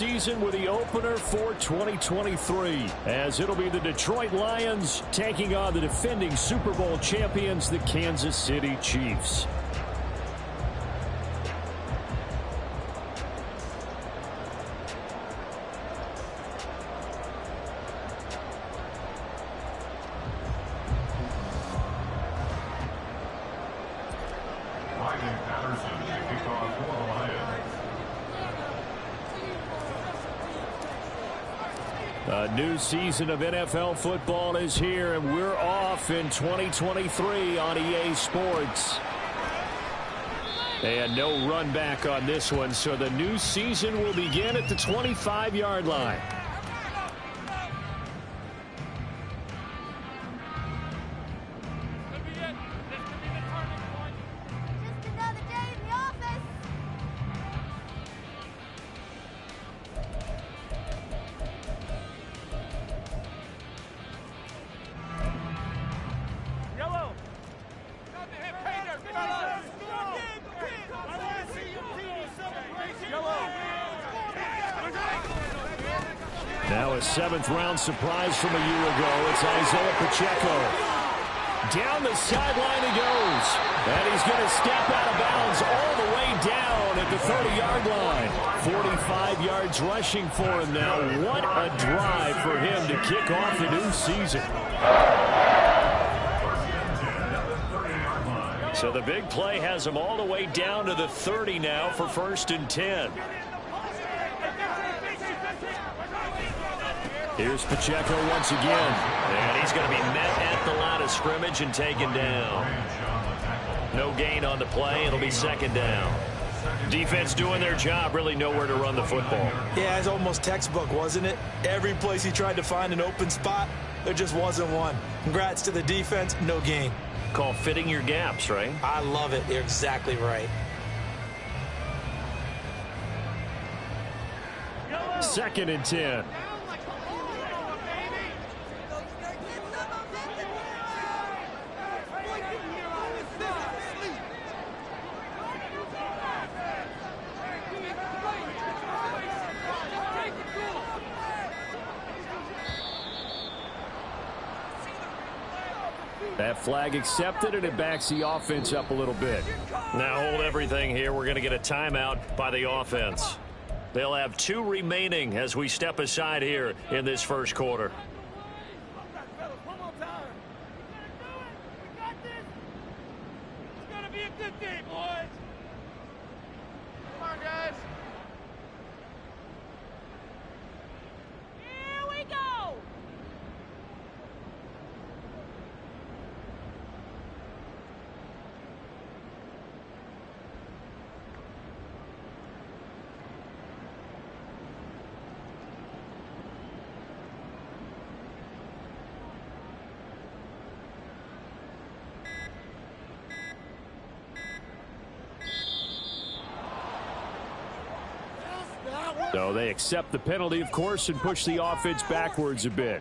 season with the opener for 2023, as it'll be the Detroit Lions taking on the defending Super Bowl champions, the Kansas City Chiefs. A new season of NFL football is here, and we're off in 2023 on EA Sports. And no run back on this one, so the new season will begin at the 25-yard line. Now a seventh-round surprise from a year ago. It's Isaiah Pacheco. Down the sideline he goes. And he's going to step out of bounds all the way down at the 30-yard line. 45 yards rushing for him now. What a drive for him to kick off the new season. So the big play has him all the way down to the 30 now for 1st and 10. Here's Pacheco once again. And he's going to be met at the line of scrimmage and taken down. No gain on the play. It'll be 2nd down. Defense doing their job, really nowhere to run the football. Yeah, it's almost textbook, wasn't it? Every place he tried to find an open spot, there just wasn't one. Congrats to the defense, no gain. Call fitting your gaps, right? I love it. You're exactly right. 2nd and 10. That flag accepted, and it backs the offense up a little bit. Now hold everything here. We're going to get a timeout by the offense. They'll have 2 remaining as we step aside here in this first quarter. So they accept the penalty, of course, and push the offense backwards a bit.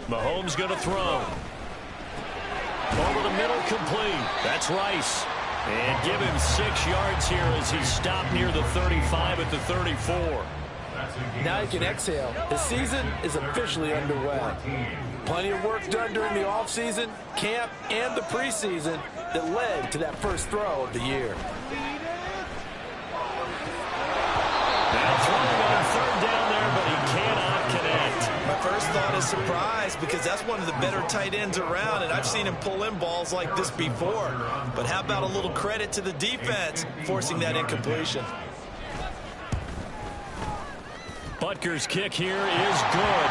Mahomes going to throw. Over the middle, complete. That's Rice. And give him 6 yards here as he stopped near the 35 at the 34. Now you can exhale. The season is officially underway. Plenty of work done during the offseason, camp, and the preseason that led to that first throw of the year. Now throwing on 3rd down there, but he cannot connect. My first thought is surprise, because that's one of the better tight ends around, and I've seen him pull in balls like this before. But how about a little credit to the defense forcing that incompletion? Butker's kick here is good.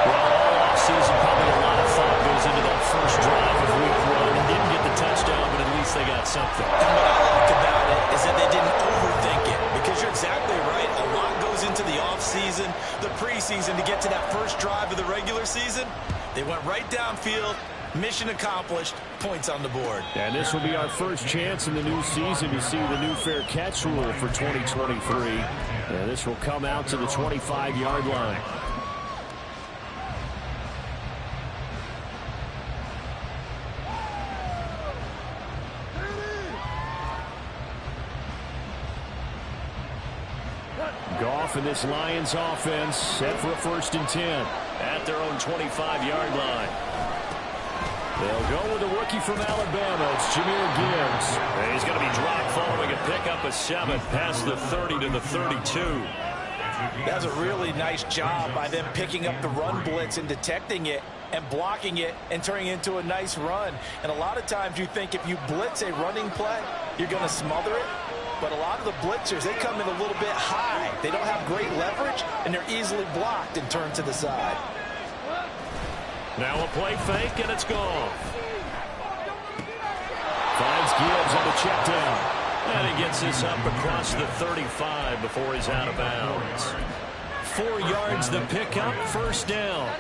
Well, all offseason, probably a lot of thought goes into that first drive of week one. Didn't get the touchdown, but at least they got something. And what I liked about it is that they didn't overthink it, because you're exactly right. A lot goes into the offseason, the preseason, to get to that first drive of the regular season. They went right downfield. Mission accomplished. Points on the board. And this will be our first chance in the new season to see the new fair catch rule for 2023. And this will come out to the 25-yard line. Goff and this Lions offense set for a 1st and 10 at their own 25-yard line. They'll go with a rookie from Alabama. It's Jahmyr Gibbs. And he's going to be dropped following a pickup of 7 past the 30 to the 32. That's a really nice job by them picking up the run blitz and detecting it and blocking it and turning it into a nice run. And a lot of times you think if you blitz a running play, you're going to smother it. But a lot of the blitzers, they come in a little bit high. They don't have great leverage, and they're easily blocked and turned to the side. Now a play fake, and it's gone. Finds Gibbs on the check down. And he gets this up across the 35 before he's out of bounds. 4 yards the pickup, 1st down.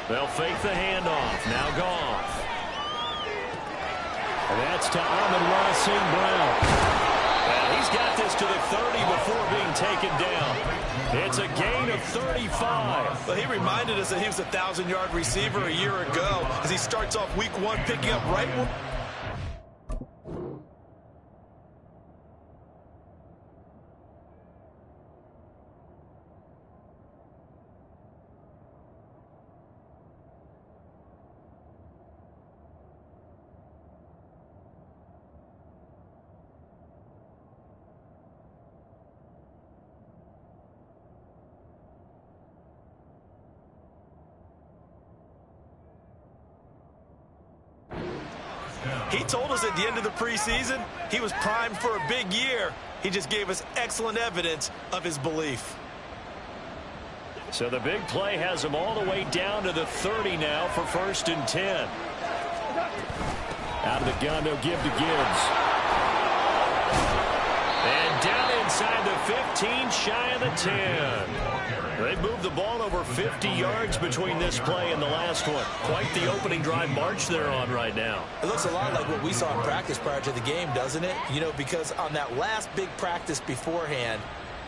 They'll fake the handoff. Now Goff. And that's to Amon-Ra St. Brown. And he's got this to the 30 before being taken down. It's a gain of 35. Well, he reminded us that he was a 1,000-yard receiver a year ago as he starts off week 1 picking up right. He told us at the end of the preseason he was primed for a big year. He just gave us excellent evidence of his belief. So the big play has him all the way down to the 30 now for 1st and 10. Out of the gun, they'll give to Gibbs. And down inside the 15, shy of the 10. They moved the ball over 50 yards between this play and the last one. Quite the opening drive march they're on right now. It looks a lot like what we saw in practice prior to the game, doesn't it? You know, because on that last big practice beforehand,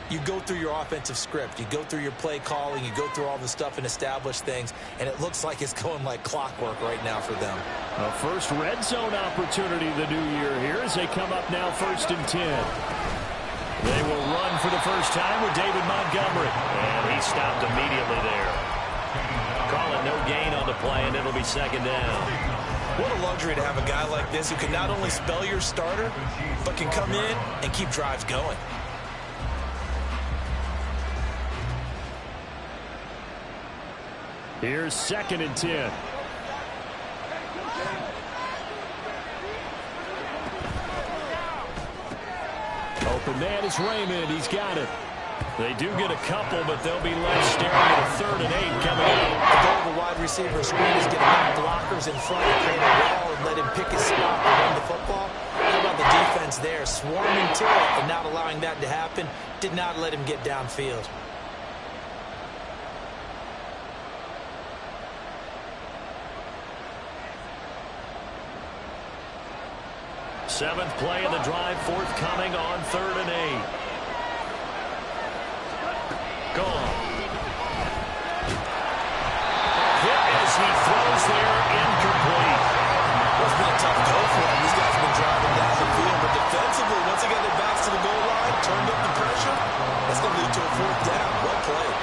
you go through your offensive script. You go through your play calling. You go through all the stuff and establish things. And it looks like it's going like clockwork right now for them. A first red zone opportunity the new year here as they come up now 1st and 10. They will run for the first time with David Montgomery. And he stopped immediately there. Call it no gain on the play, and it'll be 2nd down. What a luxury to have a guy like this who can not only spell your starter, but can come in and keep drives going. Here's 2nd and 10. Open man is Raymond. He's got it. They do get a couple, but they'll be left staring at a 3rd and 8 coming up. The goal of a wide receiver screen is get enough blockers in front, create a wall, and let him pick his spot and run the football. How about the defense there, swarming to it and not allowing that to happen? Did not let him get downfield. Seventh play of the drive, forthcoming on 3rd and 8. Gone. Hit as he throws there, incomplete. Well, it's been a tough go for him. These guys have been driving down the field, but defensively, once they got their backs to the goal line, turned up the pressure, that's going to lead to a 4th down. Well played.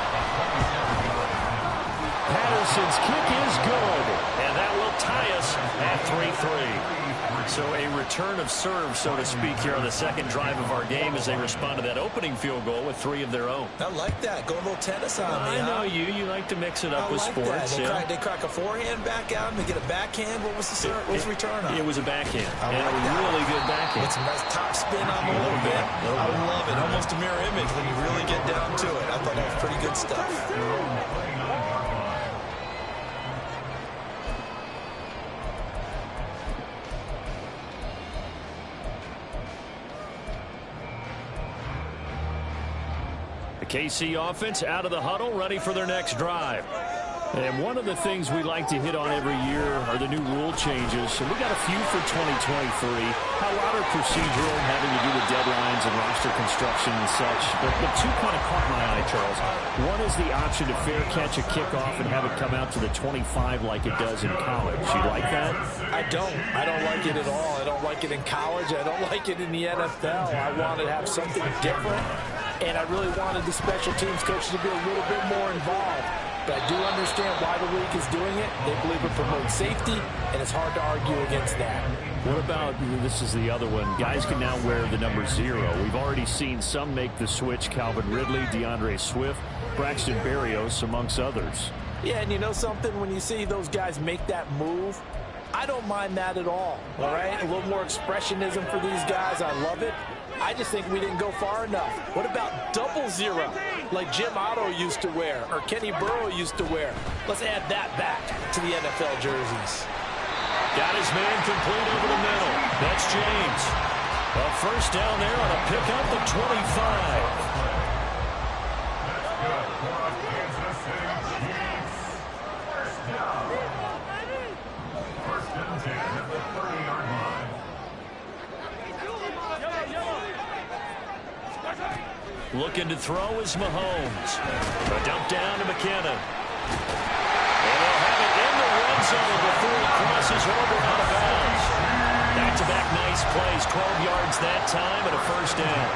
Patterson's kick is good, and that will tie us at 3-3. So a return of serve, so to speak, here on the second drive of our game as they respond to that opening field goal with 3 of their own. I like that. Go a little tennis on me. I know you. You like to mix it up with sports. They crack a forehand back out and they get a backhand. What was the serve? What was the return on? It was a backhand. And a really good backhand. With some nice top spin on the little bit. I love it. Almost a mirror image when you really get down to it. I thought that was pretty good stuff. KC offense out of the huddle, ready for their next drive. And one of the things we like to hit on every year are the new rule changes. And we got a few for 2023. A lot are procedural, having to do with deadlines and roster construction and such. But 2 kind of caught my eye, Charles. One is the option to fair catch a kickoff and have it come out to the 25 like it does in college. You like that? I don't like it at all. I don't like it in college. I don't like it in the NFL. I want to have something different. And I really wanted the special teams coach to be a little bit more involved. But I do understand why the league is doing it. They believe it promotes safety, and it's hard to argue against that. What about, this is the other one, guys can now wear the number 0. We've already seen some make the switch, Calvin Ridley, DeAndre Swift, Braxton Berrios, amongst others. Yeah, and you know something? When you see those guys make that move, I don't mind that at all right? A little more expressionism for these guys. I love it. I just think we didn't go far enough. What about 00, like Jim Otto used to wear or Kenny Burrow used to wear? Let's add that back to the NFL jerseys. Got his man complete over the middle. That's James. A first down there on a pickup of 25. Looking to throw is Mahomes. A dump down to McKinnon. And they'll have it in the red zone before he crosses over out of bounds. Back-to-back nice plays. 12 yards that time and a first down.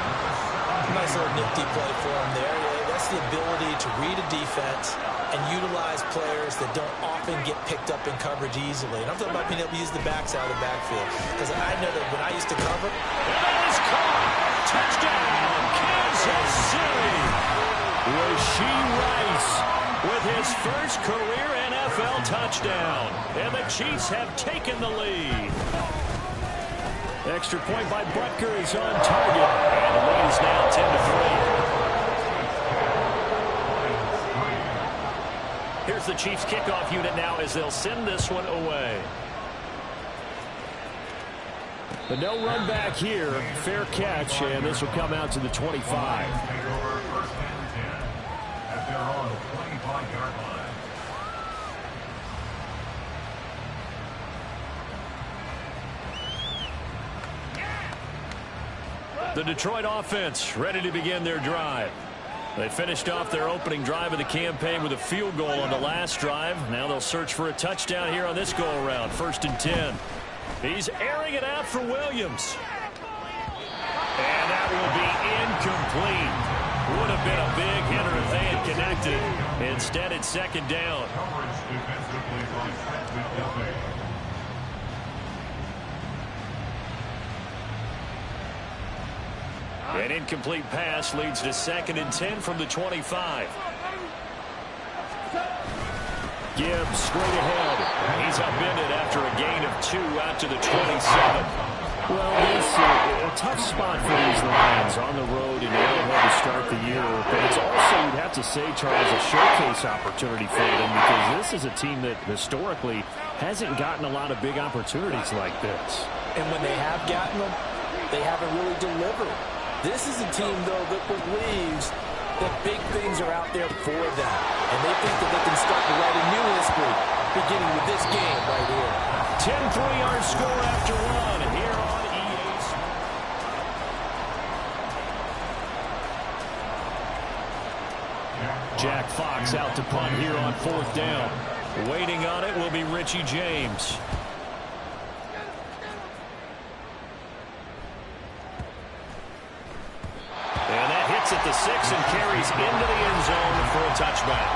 Nice little nifty play for him there. That's the ability to read a defense and utilize players that don't often get picked up in coverage easily. And I'm talking about being able to use the backs out of the backfield. Because I know that when I used to cover, that is caught. Touchdown, Kansas City. Rashee Rice with his first career NFL touchdown. And the Chiefs have taken the lead. Extra point by Butker is on target. And the lead is now 10-3. Here's the Chiefs kickoff unit now as they'll send this one away. But no run back here. Fair catch, and this will come out to the 25. The Detroit offense ready to begin their drive. They finished off their opening drive of the campaign with a field goal on the last drive. Now they'll search for a touchdown here on this go-around. 1st and 10. He's airing it out for Williams. And that will be incomplete. Would have been a big hitter if they had connected. Instead, it's 2nd down. An incomplete pass leads to 2nd and 10 from the 25. Gibbs straight ahead. He's upended after a gain of 2 out to the 27. Well, this is a tough spot for these Lions on the road in Arrowhead to start the year. But it's also, you'd have to say, Charles, a showcase opportunity for them because this is a team that historically hasn't gotten a lot of big opportunities like this. And when they have gotten them, they haven't really delivered. This is a team, though, that believes that big things are out there for them. And they think that they can start to write a new history, beginning with this game right here. 10-3 our score after 1 here on EA Sports. Jack Fox out to punt here on 4th down. Waiting on it will be Richie James. And that hits at the 6 and carries into the end zone for a touchback.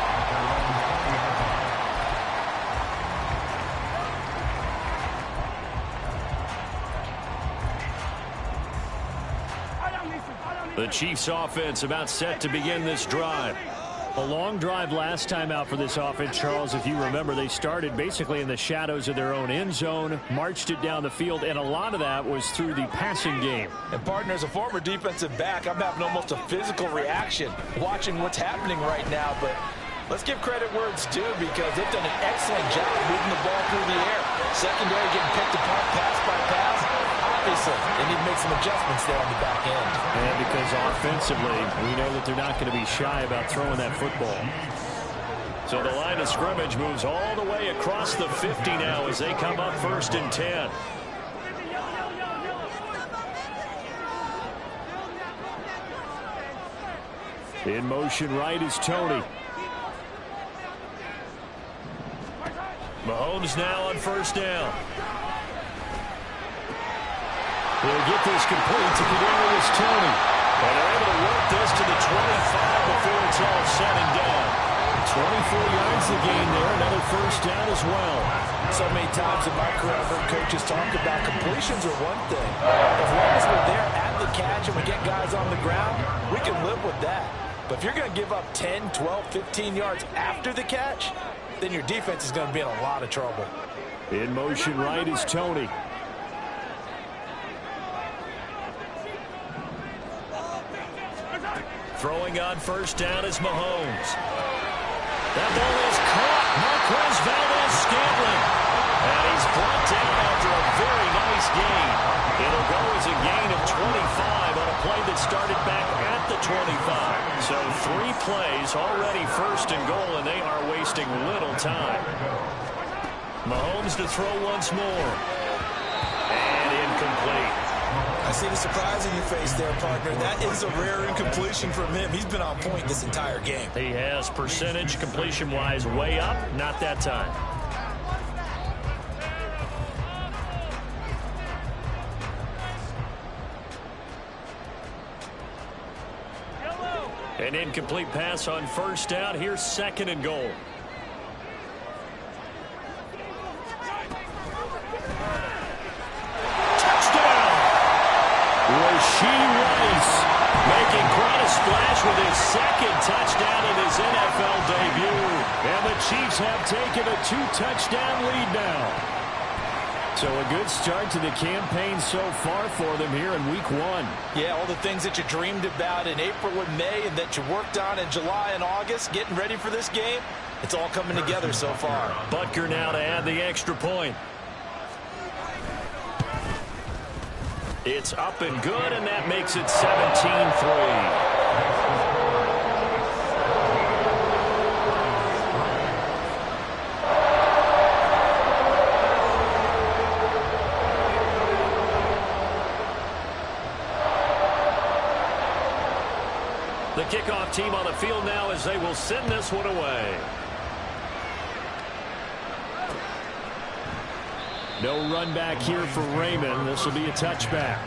The Chiefs offense about set to begin this drive. A long drive last time out for this offense, Charles. If you remember, they started basically in the shadows of their own end zone, marched it down the field, and a lot of that was through the passing game. And, partner, as a former defensive back, I'm having almost a physical reaction watching what's happening right now. But let's give credit where it's due because they've done an excellent job moving the ball through the air. Secondary getting picked apart pass by pass. Obviously, they need to make some adjustments there on the back end. And because offensively, we know that they're not going to be shy about throwing that football. So the line of scrimmage moves all the way across the 50 now as they come up 1st and 10. In motion right is Tony. Mahomes now on 1st down. He'll get this complete to Kadarius Tony. And they're able to work this to the 25 before it's all said and done. 24 yards the gain there. Another 1st down as well. So many times in my career, I've heard coaches talk about completions are one thing. As long as we're there at the catch and we get guys on the ground, we can live with that. But if you're going to give up 10, 12, 15 yards after the catch, then your defense is going to be in a lot of trouble. In motion right is Tony. Throwing on 1st down is Mahomes. That ball is caught. Marquez Valdes-Scantling. And he's brought down after a very nice gain. It'll go as a gain of 25 on a play that started back at the 25. So 3 plays already 1st and goal, and they are wasting little time. Mahomes to throw once more. And incomplete. I see the surprise in your face there, partner. That is a rare incompletion from him. He's been on point this entire game. He has percentage completion-wise way up. Not that time. An incomplete pass on 1st down. Here's 2nd and goal. Making quite a splash with his 2nd touchdown in his NFL debut. And the Chiefs have taken a 2-touchdown lead now. So a good start to the campaign so far for them here in week 1. Yeah, all the things that you dreamed about in April and May and that you worked on in July and August, getting ready for this game, it's all coming together so far. Butker now to add the extra point. It's up and good, and that makes it 17-3. The kickoff team on the field now as they will send this one away. No run back here for Raymond. This will be a touchback.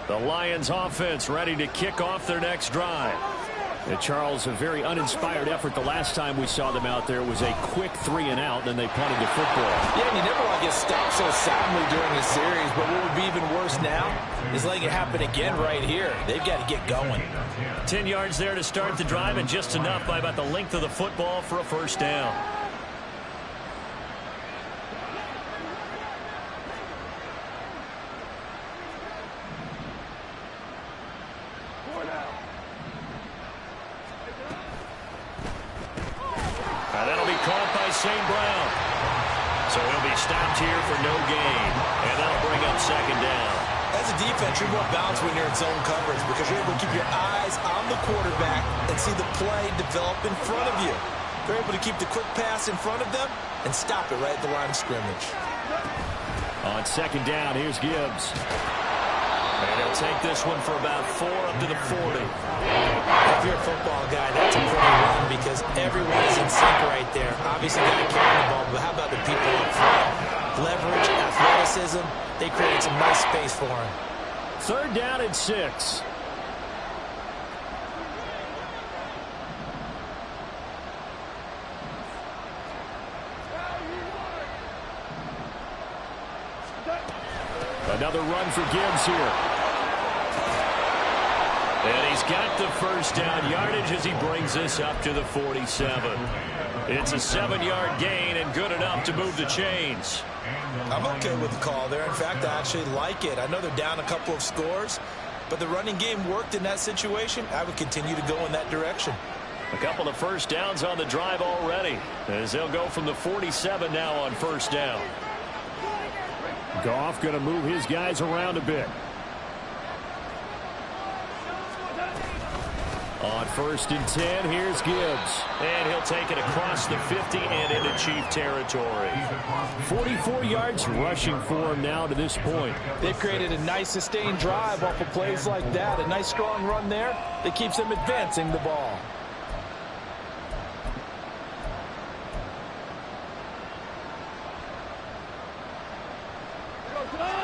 The Lions offense ready to kick off their next drive. And Charles, a very uninspired effort the last time we saw them out there. It was a quick 3-and-out, then they punted the football. Yeah, and you never want to get stopped so soundly during a series, but what would be even worse now is letting it happen again right here. They've got to get going. 10 yards there to start the drive, and just enough by about the length of the football for a 1st down. St. Brown. So he'll be stopped here for no gain. And that'll bring up 2nd down. As a defense, you're more balanced when you're in zone coverage because you're able to keep your eyes on the quarterback and see the play develop in front of you. They're able to keep the quick pass in front of them and stop it right at the line of scrimmage. On 2nd down, here's Gibbs. And he'll take this one for about 4 up to the 40. If you're a football guy, that's a pretty run because everyone is in sync right there. Obviously, got to carry the ball, but how about the people up front? Leverage, athleticism, they created some nice space for him. 3rd down and 6. Another run for Gibbs here. And he's got the first down yardage as he brings this up to the 47. It's a 7-yard gain and good enough to move the chains. I'm okay with the call there. In fact, I actually like it. I know they're down a couple of scores, but the running game worked in that situation. I would continue to go in that direction. A couple of first downs on the drive already, as they'll go from the 47 now on first down. Goff going to move his guys around a bit. On 1st and 10, here's Gibbs. And he'll take it across the 50 and into Chief territory. 44 yards rushing for him now to this point. They've created a nice sustained drive off of plays like that. A nice strong run there that keeps them advancing the ball.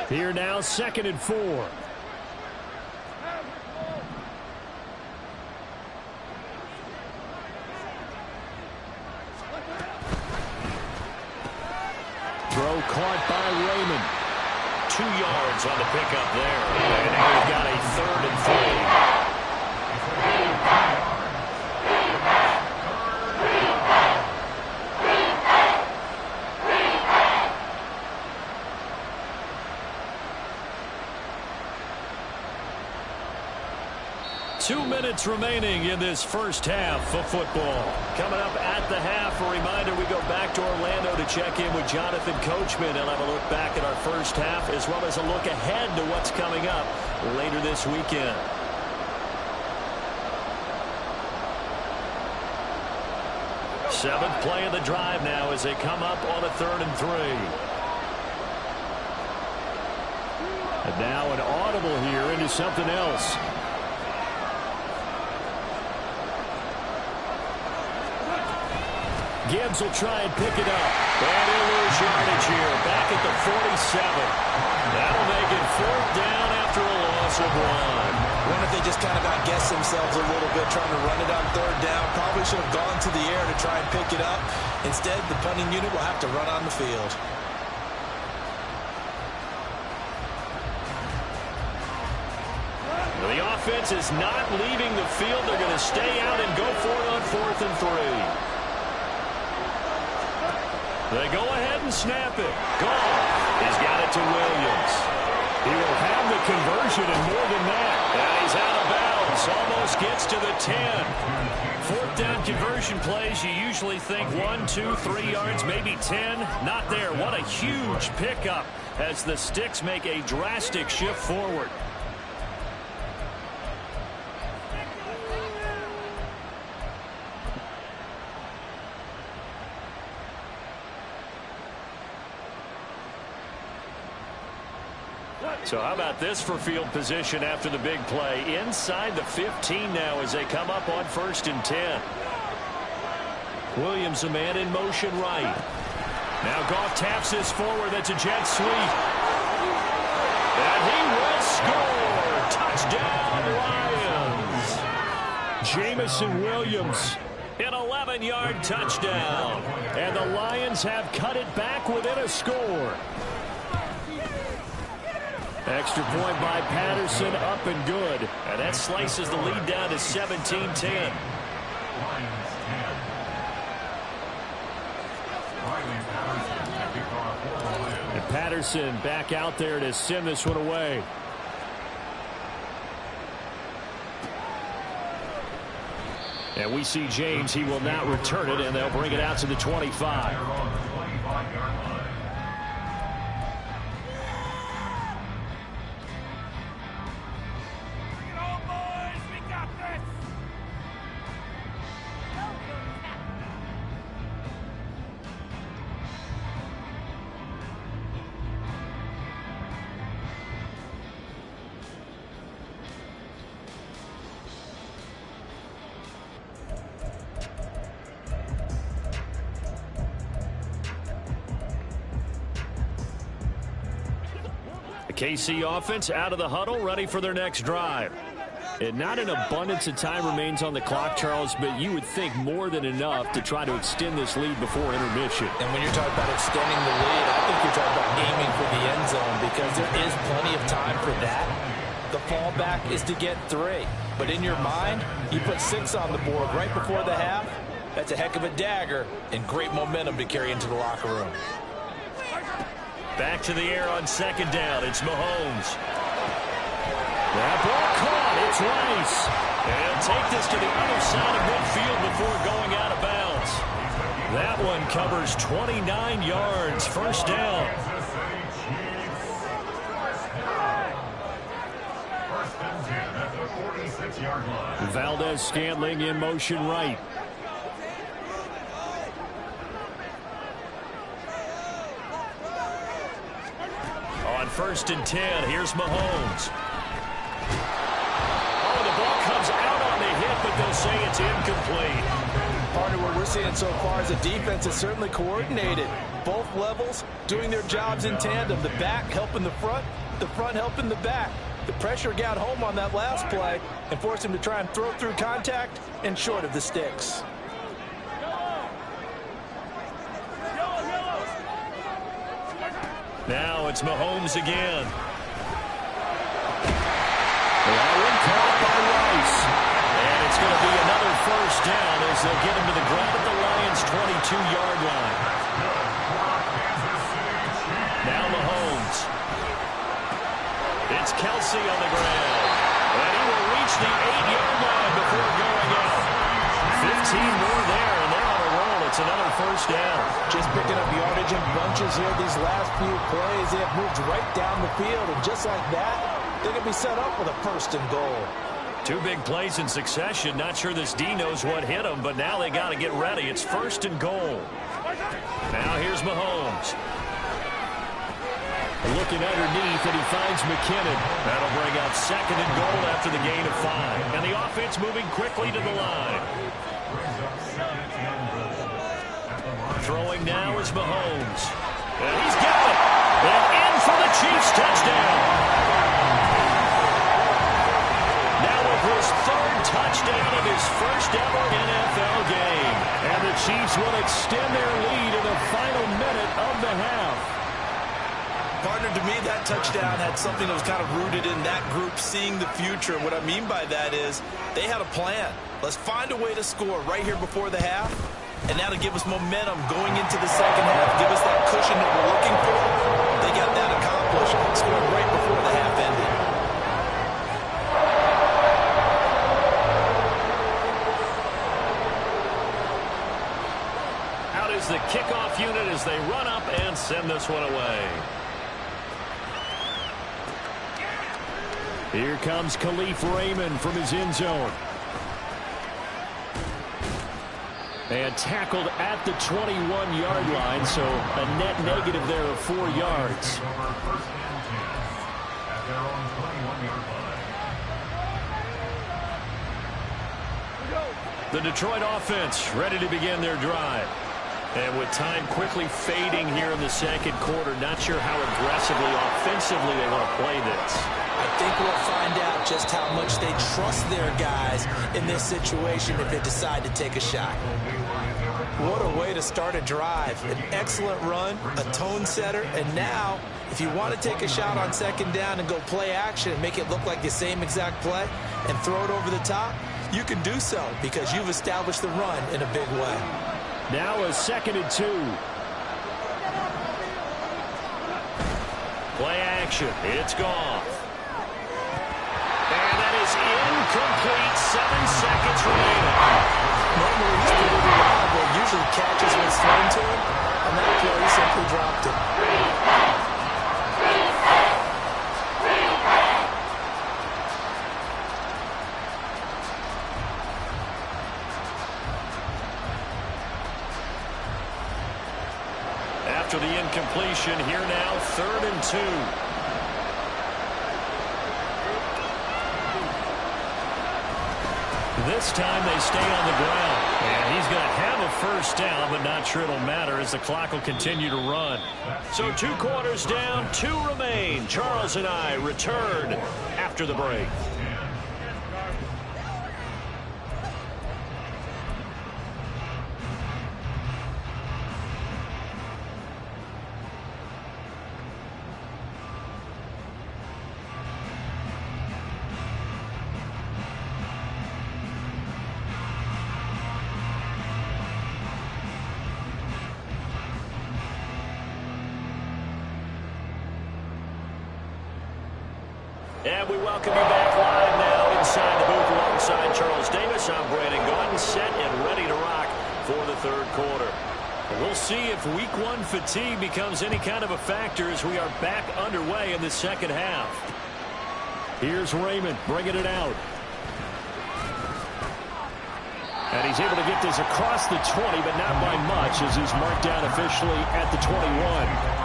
Here now, 2nd and 4. Throw caught by Raymond. 2 yards on the pickup there. And now we've got a 3rd and 3. 2 minutes remaining in this first half of football. Coming up at the half, a reminder we go back to Orlando to check in with Jonathan Coachman and have a look back at our first half as well as a look ahead to what's coming up later this weekend. Seventh play of the drive now as they come up on a 3rd and 3. And now an audible here into something else. Gibbs will try and pick it up. And he'll lose yardage here. Back at the 47. That'll make it 4th down after a loss of 1. I wonder if they just kind of outguessed themselves a little bit trying to run it on 3rd down. Probably should have gone to the air to try and pick it up. Instead, the punting unit will have to run on the field. Well, the offense is not leaving the field. They're going to stay out and go for it on 4th and 3. They go ahead and snap it. Goff. He's got it to Williams. He will have the conversion and more than that. And he's out of bounds. Almost gets to the 10. 4th down conversion plays. You usually think 1, 2, 3 yards, maybe 10. Not there. What a huge pickup as the Sticks make a drastic shift forward. So how about this for field position after the big play? Inside the 15 now as they come up on 1st and 10. Williams, a man in motion right. Now Goff taps this forward. That's a jet sweep. And he will score. Touchdown, Lions. Jamison Williams, an 11-yard touchdown. And the Lions have cut it back within a score. Extra point by Patterson, up and good. And that slices the lead down to 17-10. And Patterson back out there to send this one away. And we see James. He will not return it, and they'll bring it out to the 25. KC offense out of the huddle, ready for their next drive. And not an abundance of time remains on the clock, Charles, but you would think more than enough to try to extend this lead before intermission. And when you're talking about extending the lead, I think you're talking about aiming for the end zone because there is plenty of time for that. The fallback is to get 3. But in your mind, you put 6 on the board right before the half. That's a heck of a dagger and great momentum to carry into the locker room. Back to the air on second down. It's Mahomes. That ball caught. It's Rice. And take this to the other side of midfield before going out of bounds. That one covers 29 yards. First down. Valdez-Scantling in motion right. On 1st and 10, here's Mahomes. Oh, the ball comes out on the hit, but they'll say it's incomplete. Partner, what we're seeing so far is the defense is certainly coordinated. Both levels doing their jobs in tandem. The back helping the front helping the back. The pressure got home on that last play and forced him to try and throw through contact and short of the sticks. Now it's Mahomes again. That one caught by Rice. And it's going to be another first down as they'll get him to the ground at the Lions' 22-yard line. Now Mahomes. It's Kelsey on the ground. And he will reach the 8-yard line before going out. 15 more there, and they're on a roll. It's another first down. Just picking up yardage in bunches here these last few plays. They have moved right down the field, and just like that, they can be set up with a 1st and goal. 2 big plays in succession. Not sure this D knows what hit him, but now they got to get ready. It's 1st and goal. Now here's Mahomes. Looking underneath, and he finds McKinnon. That'll bring up 2nd and goal after the gain of 5. And the offense moving quickly to the line. Throwing now is Mahomes. And he's got it. And in for the Chiefs touchdown. Now with his 3rd touchdown of his first ever NFL game. And the Chiefs will extend their lead in the final minute of the half. Partner, to me, that touchdown had something that was kind of rooted in that group seeing the future. What I mean by that is they had a plan. Let's find a way to score right here before the half. And now to give us momentum going into the second half, give us that cushion that we're looking for. They got that accomplished, scoring right before the half ended. Out is the kickoff unit as they run up and send this one away. Here comes Khalif Raymond from his end zone. And tackled at the 21-yard line, so a net negative there of 4 yards. The Detroit offense ready to begin their drive. And with time quickly fading here in the second quarter, not sure how aggressively, offensively they want to play this. I think we'll find out just how much they trust their guys in this situation if they decide to take a shot. What a way to start a drive. An excellent run, a tone setter, and now if you want to take a shot on second down and go play action and make it look like the same exact play and throw it over the top, you can do so because you've established the run in a big way. Now a 2nd and 2. Play action. It's gone. And that is incomplete. 7 seconds remaining. Normally he's pretty reliable. Usually catches what's thrown to him. On that play, he simply dropped it. After the incompletion, here now, 3rd and 2. This time they stay on the ground. And he's going to have a first first down, but not sure it'll matter as the clock will continue to run. So 2 quarters down, 2 remain. Charles and I return after the break. And we welcome you back live now inside the booth alongside Charles Davis. I'm Brandon Gaudin, set and ready to rock for the third quarter. And we'll see if week 1 fatigue becomes any kind of a factor as we are back underway in the second half. Here's Raymond bringing it out. And he's able to get this across the 20, but not by much as he's marked down officially at the 21.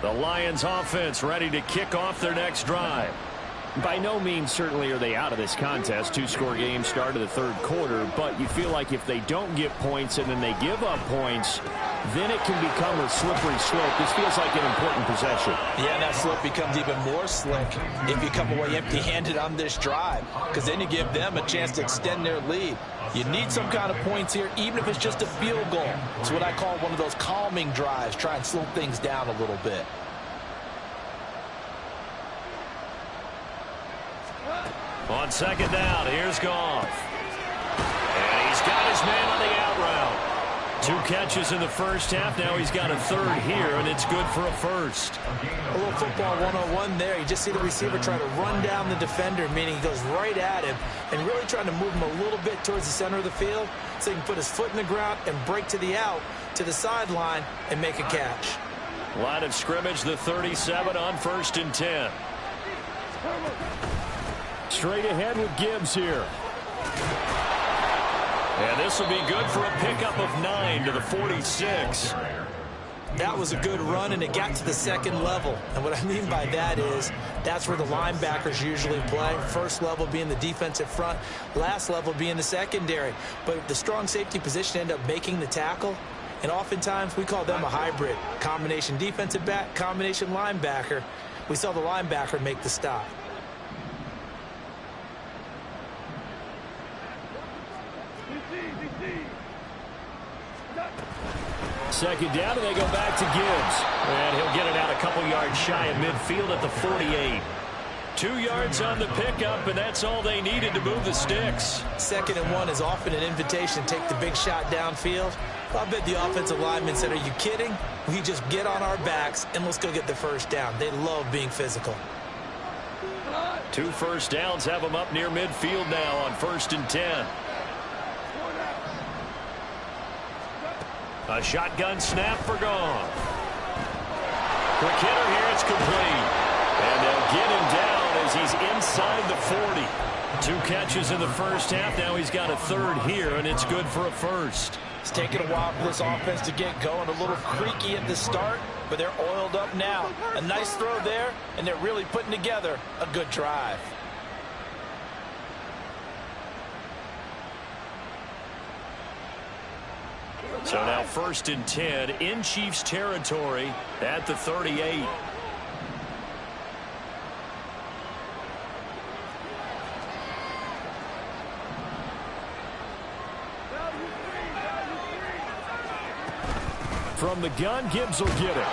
The Lions offense ready to kick off their next drive. By no means certainly are they out of this contest. 2-score game start of the third quarter, but you feel like if they don't get points and then they give up points, then it can become a slippery slope. This feels like an important possession. Yeah, and that slope becomes even more slick if you come away empty-handed on this drive, because then you give them a chance to extend their lead. You need some kind of points here, even if it's just a field goal. It's what I call one of those calming drives. Try and slow things down a little bit. On second down, here's Goff. And he's got his man on the out route. 2 catches in the first half. Now he's got a third here, and it's good for a first. A little football 101 there. You just see the receiver try to run down the defender, meaning he goes right at him and really trying to move him a little bit towards the center of the field so he can put his foot in the ground and break to the out, to the sideline, and make a catch. Line of scrimmage, the 37 on 1st and 10. Straight ahead with Gibbs here. And this will be good for a pickup of 9 to the 46. That was a good run, and it got to the second level. And what I mean by that is that's where the linebackers usually play. First level being the defensive front, last level being the secondary. But the strong safety position ended up making the tackle. And oftentimes we call them a hybrid. Combination defensive back, combination linebacker. We saw the linebacker make the stop. Second down, and they go back to Gibbs. And he'll get it out a couple yards shy of midfield at the 48. 2 yards on the pickup, and that's all they needed to move the sticks. 2nd and 1 is often an invitation to take the big shot downfield. I bet the offensive linemen said, are you kidding? We just get on our backs, and let's go get the first down. They love being physical. 2 first downs have them up near midfield now on 1st and 10. A shotgun snap for Goff. Quick hitter here, it's complete. And they'll get him down as he's inside the 40. 2 catches in the first half. Now he's got a third here, and it's good for a first. It's taken a while for this offense to get going. A little creaky at the start, but they're oiled up now. A nice throw there, and they're really putting together a good drive. So now 1st and 10 in Chiefs territory at the 38. From the gun, Gibbs will get it.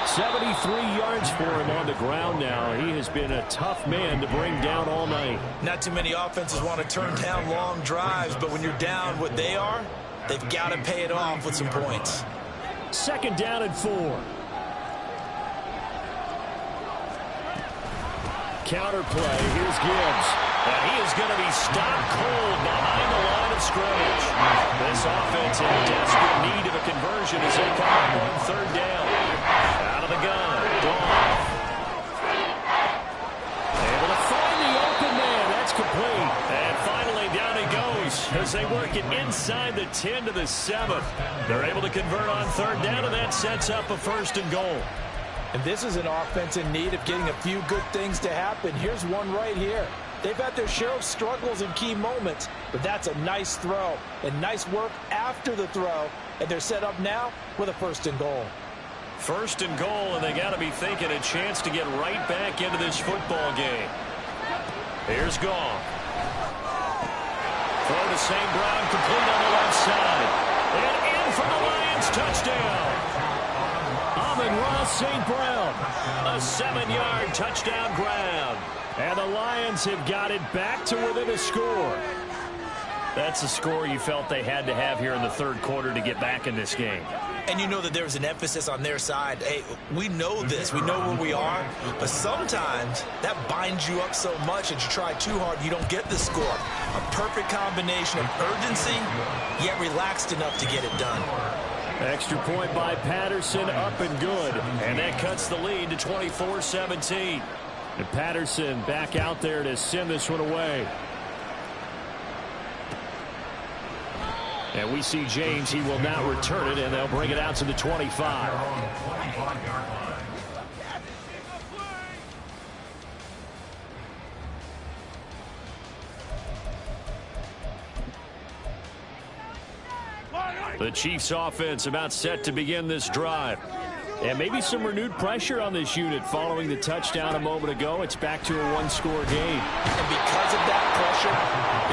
73 yards for him on the ground now. He has been a tough man to bring down all night. Not too many offenses want to turn down long drives, but when you're down what they are, they've got to pay it off with some points. 2nd down and 4. Counter play. Here's Gibbs. And he is going to be stopped cold behind the line of scrimmage. This offense in desperate need of a conversion as they come up on 3rd down. Out of the gun. Goff. Able to find the open man. That's complete. And finally down he goes as they work mark it inside the 10 to the 7. They're able to convert on third down, and that sets up a 1st and goal. And this is an offense in need of getting a few good things to happen. Here's one right here. They've had their share of struggles in key moments, but that's a nice throw and nice work after the throw, and they're set up now with a 1st and goal. 1st and goal, and they got to be thinking a chance to get right back into this football game. Here's Gong. Throw to St. Brown, complete on the left side. And in for the Lions, touchdown. Amon-Ra St. Brown, a 7-yard touchdown grab. And the Lions have got it back to within a score. That's a score you felt they had to have here in the 3rd quarter to get back in this game. And you know that there's an emphasis on their side. Hey, we know this. We know where we are. But sometimes that binds you up so much that you try too hard, you don't get the score. A perfect combination of urgency, yet relaxed enough to get it done. Extra point by Patterson, up and good. And that cuts the lead to 24-17. And Patterson back out there to send this one away. And we see James. He will now return it, and they'll bring it out to the 25. The Chiefs offense about set to begin this drive. And maybe some renewed pressure on this unit following the touchdown a moment ago. It's back to a 1-score game. And because of that pressure,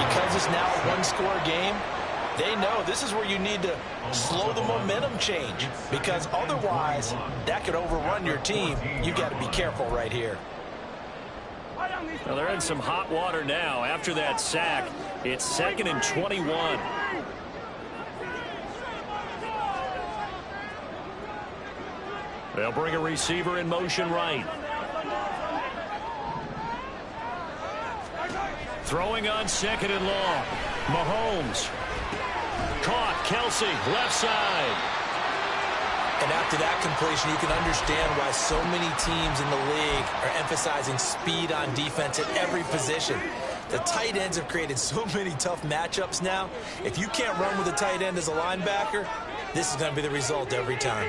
because it's now a 1-score game, they know this is where you need to slow the momentum change, because otherwise that could overrun your team. You've got to be careful right here. Well, they're in some hot water now. After that sack, it's 2nd and 21. They'll bring a receiver in motion right. Throwing on 2nd and long. Mahomes. Caught. Kelsey, left side. And after that completion, you can understand why so many teams in the league are emphasizing speed on defense at every position. The tight ends have created so many tough matchups now. If you can't run with a tight end as a linebacker, this is going to be the result every time.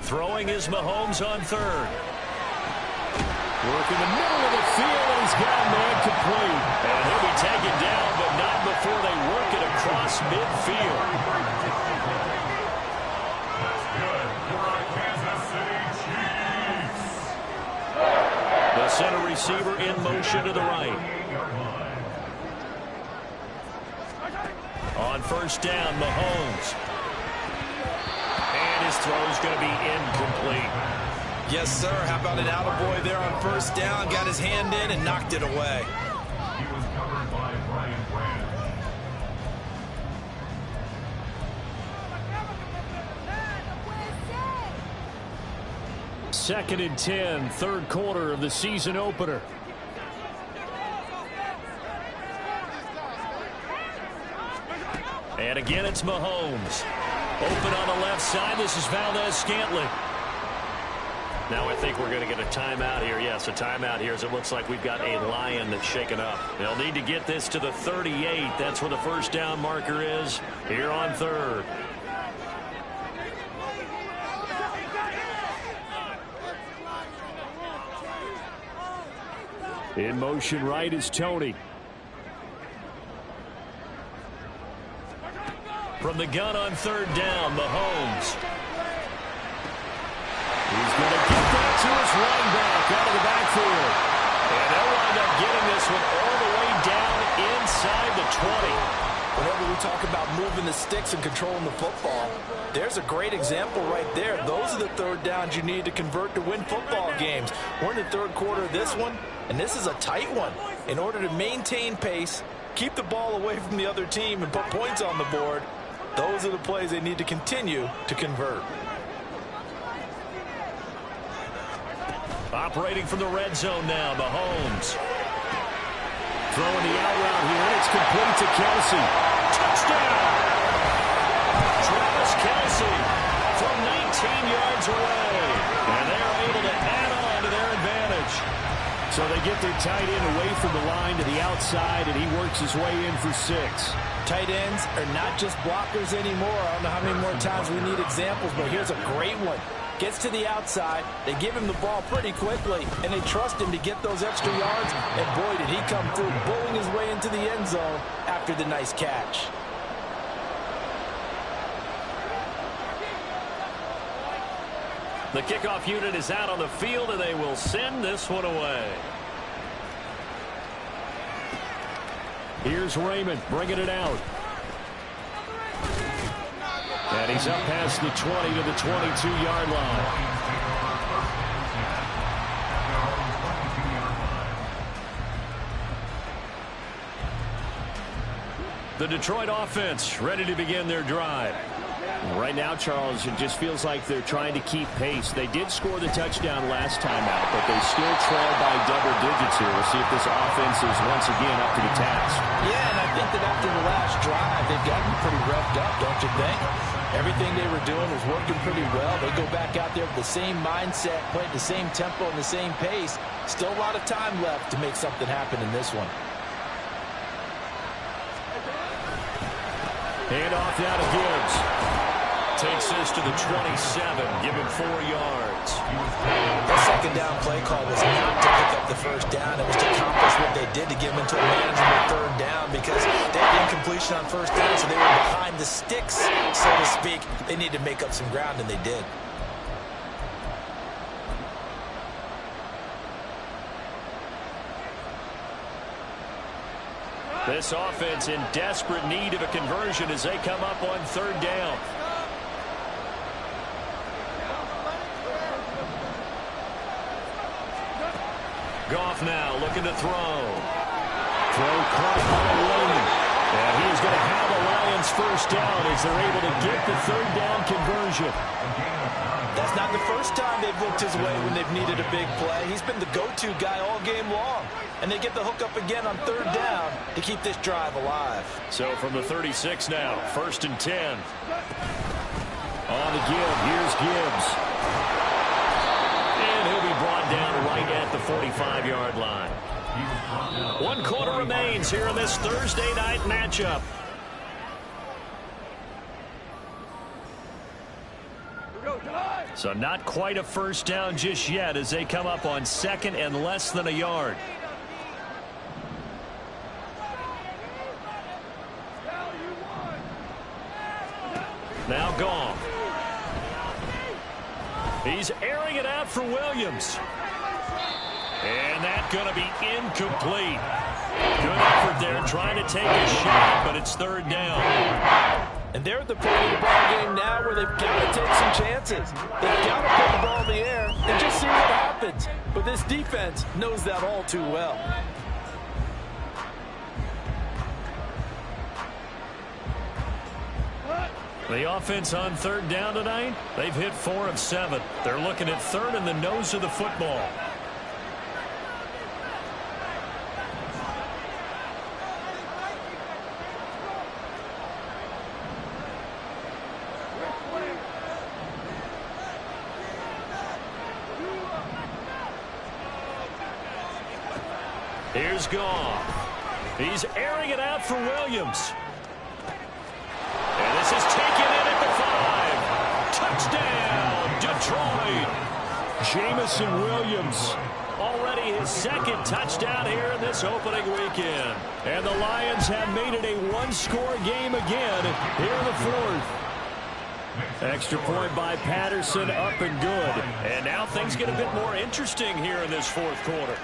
Throwing is Mahomes on 3rd. Work in the middle of the field, and he's got a man complete. And he'll be taken down, but not before they work it across midfield. The center receiver in motion to the right. On 1st down, Mahomes. His throw's going to be incomplete. Yes, sir. How about an attaboy there on 1st down? Got his hand in and knocked it away. He was covered by Brian Grant. 2nd and 10, 3rd quarter of the season opener. And again, it's Mahomes. Open on the left side. This is Valdez-Scantling. Now I think we're going to get a timeout here. Yes, a timeout here as it looks like we've got a Lion that's shaken up. They'll need to get this to the 38. That's where the 1st down marker is here on 3rd. In motion right is Tony. From the gun on 3rd down, Mahomes. He's going to get that to his running back out of the backfield. And they'll wind up getting this one all the way down inside the 20. Whenever we talk about moving the sticks and controlling the football, there's a great example right there. Those are the 3rd downs you need to convert to win football games. We're in the 3rd quarter of this one, and this is a tight one. In order to maintain pace, keep the ball away from the other team, and put points on the board, those are the plays they need to continue to convert. Operating from the red zone now, Mahomes. Throwing the out route here, and it's complete to Kelsey. Touchdown! Travis Kelsey from 19 yards away. And they're able to add on to their advantage. So they get their tight end away from the line to the outside, and he works his way in for 6. Tight ends are not just blockers anymore. I don't know how many more times we need examples, but here's a great one. Gets to the outside, they give him the ball pretty quickly, and they trust him to get those extra yards, and boy, did he come through, bowling his way into the end zone after the nice catch. The kickoff unit is out on the field, and they will send this one away. Here's Raymond bringing it out. And he's up past the 20 to the 22-yard line. The Detroit offense ready to begin their drive. Right now, Charles, it just feels like they're trying to keep pace. They did score the touchdown last time out, but they still trail by double digits here. We'll see if this offense is once again up to the task. Yeah, and I think that after the last drive, they've gotten pretty revved up, don't you think? Everything they were doing was working pretty well. They go back out there with the same mindset, play at the same tempo and the same pace. Still a lot of time left to make something happen in this one. Hand off now to Gibbs. Takes this to the 27, give him 4 yards. The second down play call was not to pick up the first down. It was to accomplish what they did to get them into a manageable third down because they had incompletion on first down, so they were behind the sticks, so to speak. They needed to make up some ground, and they did. This offense in desperate need of a conversion as they come up on third down. Goff now looking to throw. Throw caught by Raymond. And he's going to have the Lions first down as they're able to get the third down conversion. That's not the first time they've looked his way when they've needed a big play. He's been the go-to guy all game long. And they get the hook up again on third down to keep this drive alive. So from the 36 now, 1st and 10. On the give, here's Gibbs. And he'll be brought down right at the 45-yard line. 1 quarter remains here in this Thursday night matchup. So not quite a first down just yet as they come up on 2nd and less than a yard. Now Goff. He's airing it out for Williams. And that's going to be incomplete. Good effort there trying to take a shot, but it's third down. And they're at the point of the ball game now where they've got to take some chances. They've got to put the ball in the air and just see what happens. But this defense knows that all too well. The offense on third down tonight, they've hit 4 of 7. They're looking at third in the nose of the football. Here's Goff. He's airing it out for Williams. And this is taken in at the 5. Touchdown, Detroit. Jamison Williams, already his 2nd touchdown here in this opening weekend. And the Lions have made it a one-score game again here in the 4th. Extra point by Patterson, up and good. And now things get a bit more interesting here in this 4th quarter.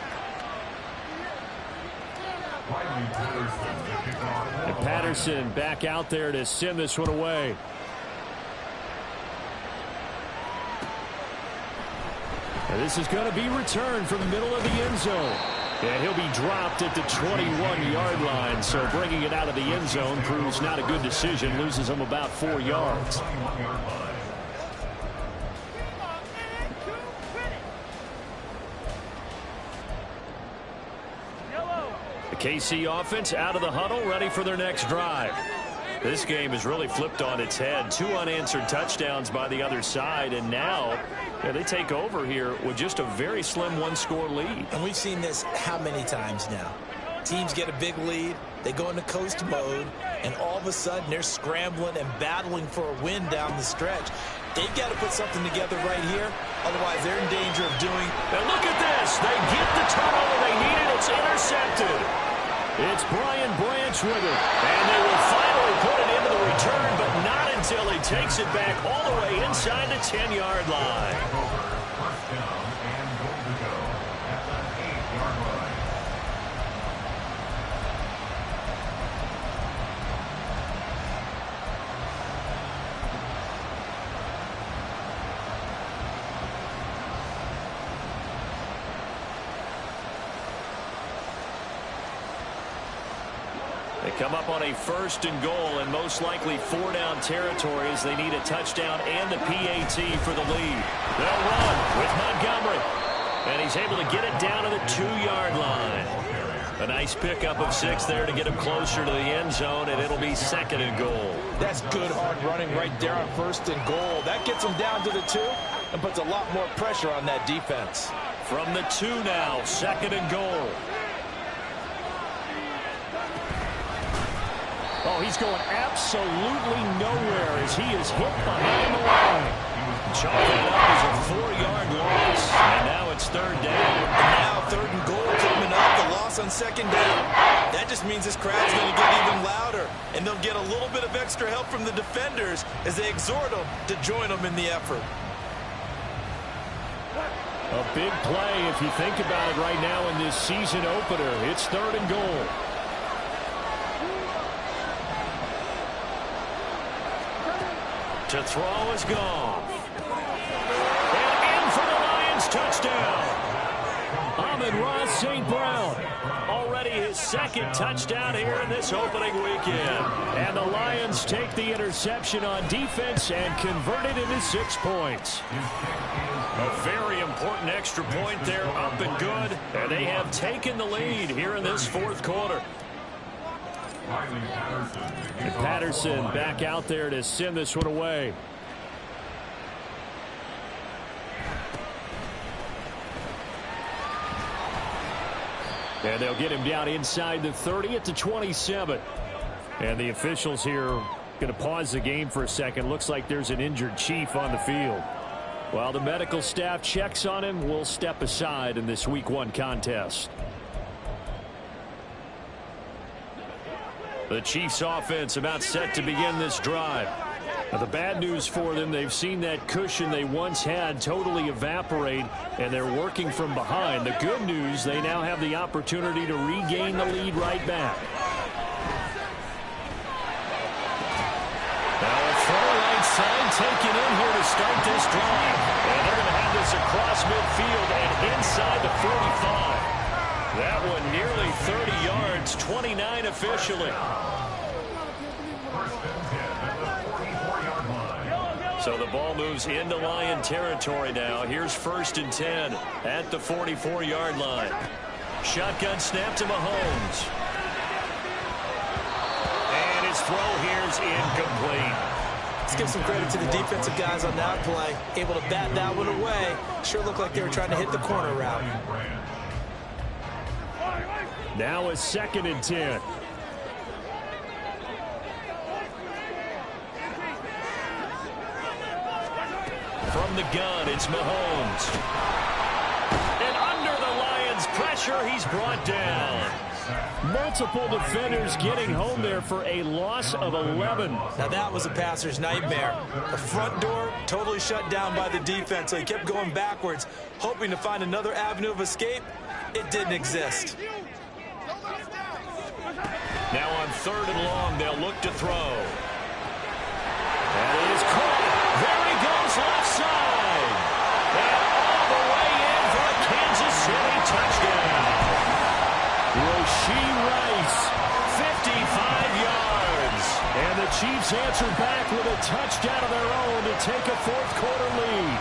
And Patterson back out there to send this one away. And this is going to be returned from the middle of the end zone. And he'll be dropped at the 21-yard line. So bringing it out of the end zone proves not a good decision. Loses him about 4 yards. The KC offense out of the huddle, ready for their next drive. This game has really flipped on its head. 2 unanswered touchdowns by the other side, and now they take over here with just a very slim one-score lead. And we've seen this how many times now? Teams get a big lead, they go into coast mode, and all of a sudden they're scrambling and battling for a win down the stretch. They've got to put something together right here, otherwise they're in danger of doing. And look at this. They get the turnover they needed. It's intercepted. It's Brian Branch with it. And they will finally put it into the return, but not until he takes it back all the way inside the 10-yard line. First down and goal to go at the 8-yard line. They come up on a 1st and goal, and most likely 4-down territory as they need a touchdown and the PAT for the lead. They'll run with Montgomery, and he's able to get it down to the 2-yard line. A nice pickup of 6 there to get him closer to the end zone, and it'll be 2nd and goal. That's good hard running right there on 1st and goal. That gets him down to the 2 and puts a lot more pressure on that defense. From the 2 now, 2nd and goal. Oh, he's going absolutely nowhere as he is hit behind the line. Chalk that up as a 4-yard loss, and now it's 3rd down. And now 3rd and goal coming up, the loss on 2nd down. That just means this crowd's going to get even louder, and they'll get a little bit of extra help from the defenders as they exhort them to join them in the effort. A big play if you think about it right now in this season opener. It's 3rd and goal. To throw is gone. And in for the Lions touchdown. Amon-Ra St. Brown. Already his 2nd touchdown here in this opening weekend. And the Lions take the interception on defense and convert it into 6 points. A very important extra point there, up and good. And they have taken the lead here in this 4th quarter. And Patterson back out there to send this one away. And they'll get him down inside the 30 at the 27. And the officials here going to pause the game for a second. Looks like there's an injured Chief on the field. While the medical staff checks on him, we'll step aside in this Week 1 contest. The Chiefs offense about set to begin this drive. Now, the bad news for them, they've seen that cushion they once had totally evaporate, and they're working from behind. The good news, they now have the opportunity to regain the lead right back. Now a throw right side taken in here to start this drive. And they're going to have this across midfield and inside the 45. That one nearly 30 yards, 29 officially. So the ball moves into Lion territory now. Here's 1st and 10 at the 44-yard line. Shotgun snap to Mahomes. And his throw here's incomplete. Let's give some credit to the defensive guys on that play. Able to bat that one away. Sure looked like they were trying to hit the corner route. Now a 2nd and 10. From the gun, it's Mahomes. And under the Lions' pressure, he's brought down. Multiple defenders getting home there for a loss of 11. Now that was a passer's nightmare. The front door totally shut down by the defense, so he kept going backwards, hoping to find another avenue of escape. It didn't exist. Now on 3rd and long, they'll look to throw. That is caught. There he goes, left side. And all the way in for a Kansas City touchdown. Rashee Rice, 55 yards. And the Chiefs answer back with a touchdown of their own to take a 4th quarter lead.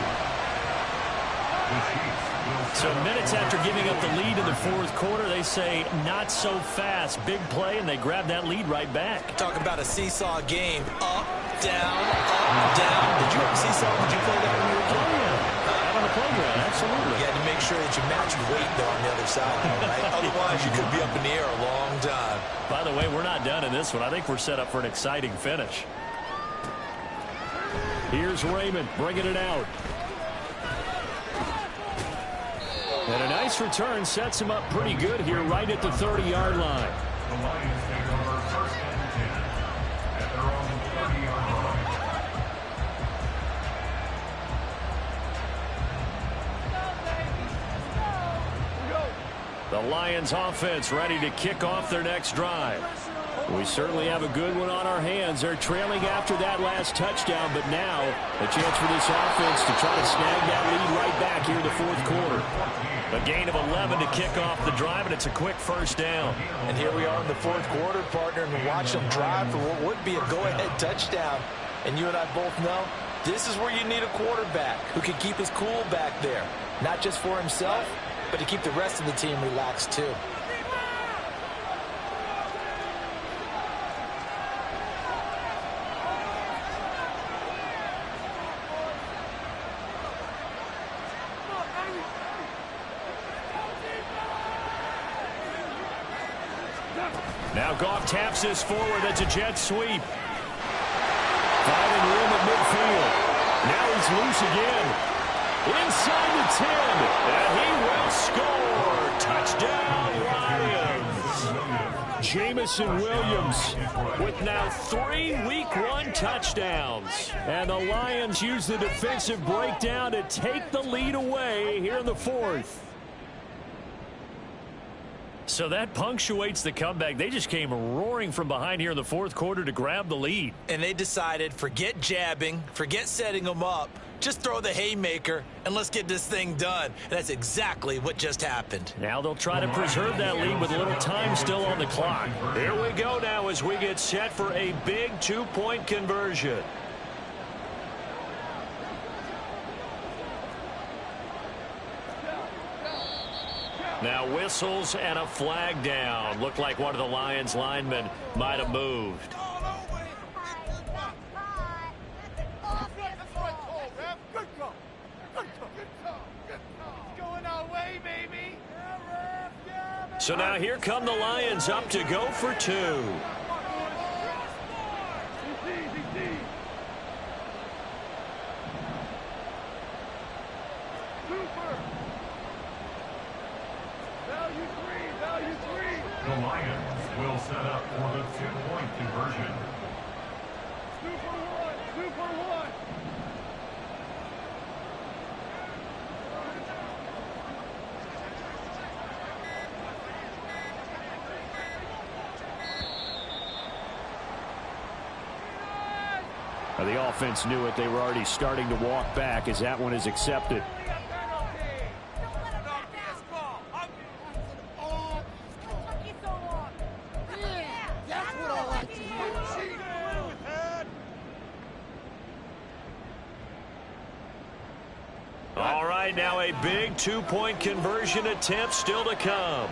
The Chiefs So minutes after giving up the lead in the fourth quarter, they say not so fast. Big play, and they grab that lead right back. Talk about a seesaw game. Up, down, up, down. Did you have a seesaw? Did you play that when you were a kid? Oh, yeah. Out on the playground, absolutely. You had to make sure that you matched weight, though, on the other side, though, right? Otherwise, you could be up in the air a long time. By the way, we're not done in this one. I think we're set up for an exciting finish. Here's Raymond bringing it out. And a nice return sets him up pretty good here right at the 30-yard line. The Lions take over first and 10 at their own 30-yard line. The Lions offense ready to kick off their next drive. We certainly have a good one on our hands. They're trailing after that last touchdown, but now a chance for this offense to try to snag that lead right back here in the fourth quarter. A gain of 11 to kick off the drive, and it's a quick first down. And here we are in the fourth quarter, partner, and watch them drive for what would be a go-ahead touchdown. And you and I both know this is where you need a quarterback who can keep his cool back there, not just for himself, but to keep the rest of the team relaxed too. Now Goff taps this forward. That's a jet sweep. Finding room at midfield. Now he's loose again. Inside the 10. And he will score. Touchdown, Lions. Jamison Williams with now 3 Week 1 touchdowns. And the Lions use the defensive breakdown to take the lead away here in the fourth. So that punctuates the comeback. They just came roaring from behind here in the fourth quarter to grab the lead. And they decided, forget jabbing, forget setting them up, just throw the haymaker, and let's get this thing done. And that's exactly what just happened. Now they'll try to preserve that lead with a little time still on the clock. Here we go now as we get set for a big 2-point conversion. Now whistles and a flag down. Looked like one of the Lions linemen might have moved. So now here come the Lions up to go for 2. The Lions will set up for the 2-point conversion. 2 for 1. 2 for 1. Now the offense knew it. They were already starting to walk back as that one is accepted. All right, now a big 2-point conversion attempt still to come.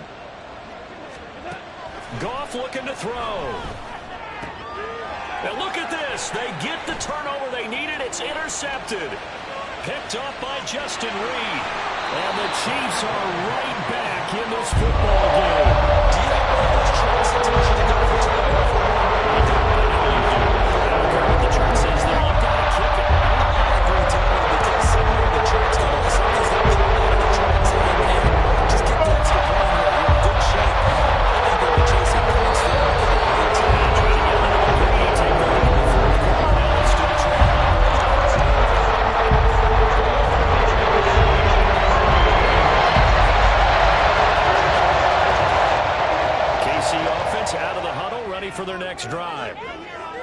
Goff looking to throw. And look at this. They get the turnover they needed. It's intercepted. Picked off by Justin Reed. And the Chiefs are right back in this football game. Do you have one of those charts that tells you to go for 2? The chart says they're up to kick it. I agree totally, because somewhere the charts go. As long as they come out of the charts and just get that to the point where you're in good shape, I think they'll be chasing points for a good team. Out of the huddle, ready for their next drive.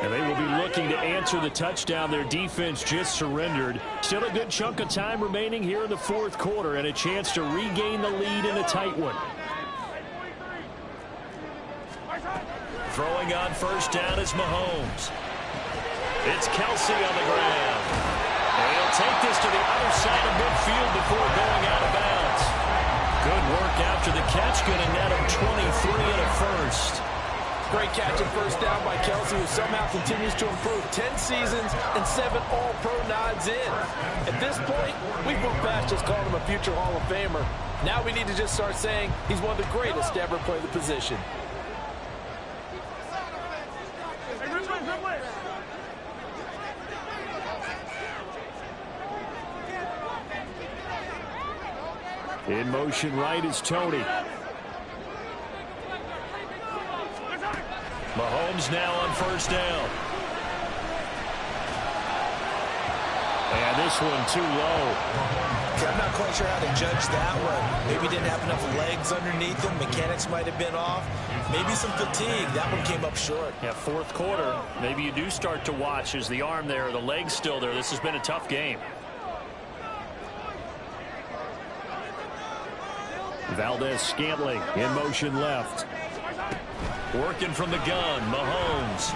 And they will be looking to answer the touchdown their defense just surrendered. Still a good chunk of time remaining here in the fourth quarter and a chance to regain the lead in a tight one. Throwing on first down is Mahomes. It's Kelsey on the ground. And he'll take this to the other side of midfield before going out of bounds. going to net him 23 and a first. Great catch and first down by Kelsey, who somehow continues to improve. 10 seasons and 7 All-Pro nods in. At this point, we've moved past just calling him a future Hall of Famer. Now we need to just start saying he's one of the greatest to ever play the position. In motion right is Tony. Mahomes now on first down. And this one too low. I'm not quite sure how to judge that one. Maybe didn't have enough legs underneath him. Mechanics might have been off. Maybe some fatigue. That one came up short. Yeah, fourth quarter. Maybe you do start to watch. Is the arm there, the leg's still there? This has been a tough game. Valdez-Scantling in motion left. Working from the gun, Mahomes.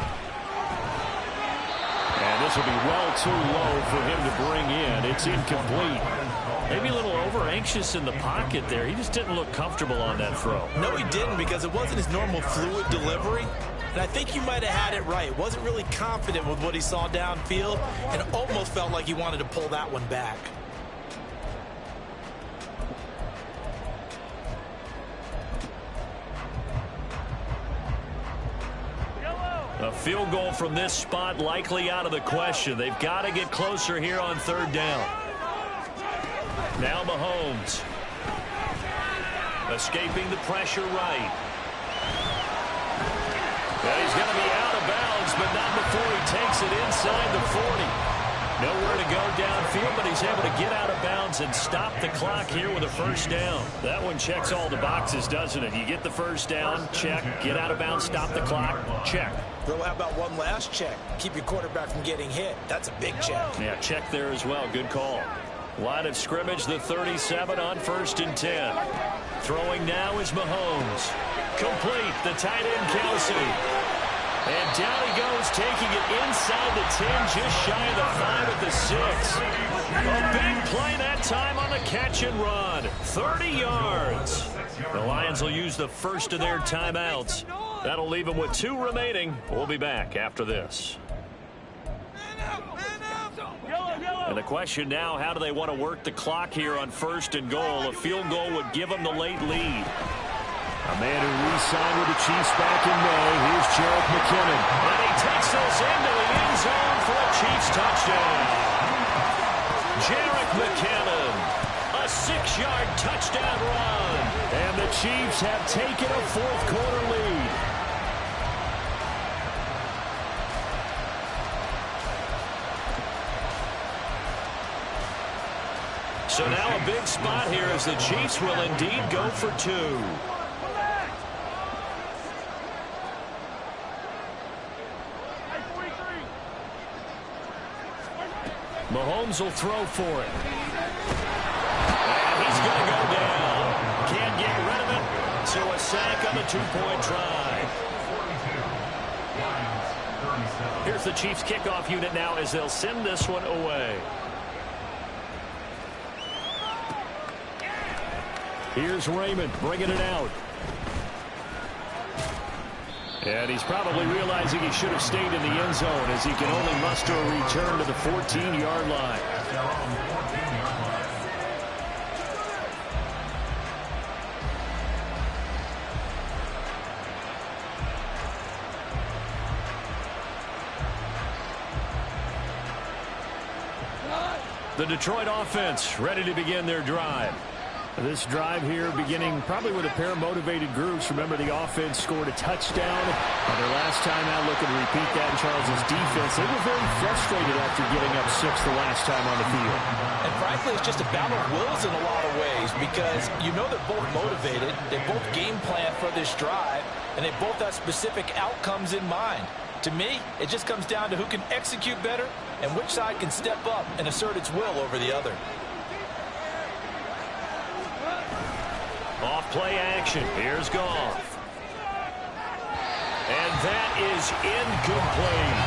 And this will be well too low for him to bring in. It's incomplete. Maybe a little over-anxious in the pocket there. He just didn't look comfortable on that throw. No, he didn't, because it wasn't his normal fluid delivery. And I think you might have had it right. Wasn't really confident with what he saw downfield and almost felt like he wanted to pull that one back. A field goal from this spot likely out of the question. They've got to get closer here on third down. Now Mahomes. Escaping the pressure right. And he's going to be out of bounds, but not before he takes it inside the 40. Nowhere to go downfield, but he's able to get out of bounds and stop the clock here with a first down. That one checks all the boxes, doesn't it? You get the first down, check. Get out of bounds, stop the clock, check. Well, how about one last check? Keep your quarterback from getting hit. That's a big check. Yeah, check there as well. Good call. Line of scrimmage, the 37 on 1st and 10. Throwing now is Mahomes. Complete, the tight end Kelsey. And down he goes, taking it inside the 10, just shy of the 5 at the 6. A big play that time on the catch and run. 30 yards. The Lions will use the first of their timeouts. That'll leave them with 2 remaining. We'll be back after this. And the question now, how do they want to work the clock here on 1st and goal? A field goal would give them the late lead. A man who re-signed with the Chiefs back in May. Here's Jerick McKinnon. And he takes this into the end zone for a Chiefs touchdown. Jerick McKinnon. A 6-yard touchdown run. And the Chiefs have taken a 4th quarter lead. So now a big spot here as the Chiefs will indeed go for 2. Mahomes will throw for it. And he's going to go down. Can't get rid of it. So a sack on the 2-point try. Here's the Chiefs kickoff unit now as they'll send this one away. Here's Raymond bringing it out. And he's probably realizing he should have stayed in the end zone as he can only muster a return to the 14-yard line. The Detroit offense ready to begin their drive. This drive here beginning probably with a pair of motivated groups. Remember, the offense scored a touchdown on their last time out. Looking to repeat that in Charles' defense. They were very frustrated after getting up 6 the last time on the field. And frankly, it's just a battle of wills in a lot of ways because you know they're both motivated. They both game plan for this drive, and they both have specific outcomes in mind. To me, it just comes down to who can execute better and which side can step up and assert its will over the other. Off play action. Here's Goff. And that is incomplete.